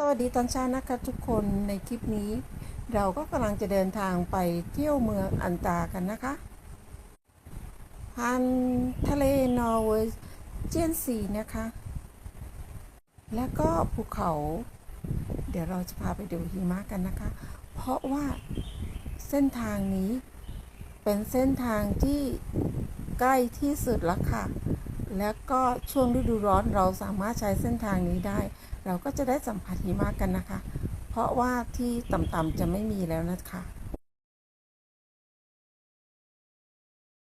วัสดีตอนเช้านะคะทุกคนในคลิปนี้เราก็กำลังจะเดินทางไปเที่ยวเมืองอันตากันนะคะผ่านทะเลนอร์เวย์เจียนซีนะคะแล้วก็ภูเขาเดี๋ยวเราจะพาไปดูหิมะกันนะคะเพราะว่าเส้นทางนี้เป็นเส้นทางที่ใกล้ที่สุดแล้วค่ะแล้วก็ช่วงฤดูร้อนเราสามารถใช้เส้นทางนี้ได้เราก็จะได้สัมผัสหิมะกันนะคะเพราะว่าที่ต่ำๆจะไม่มีแล้วนะคะ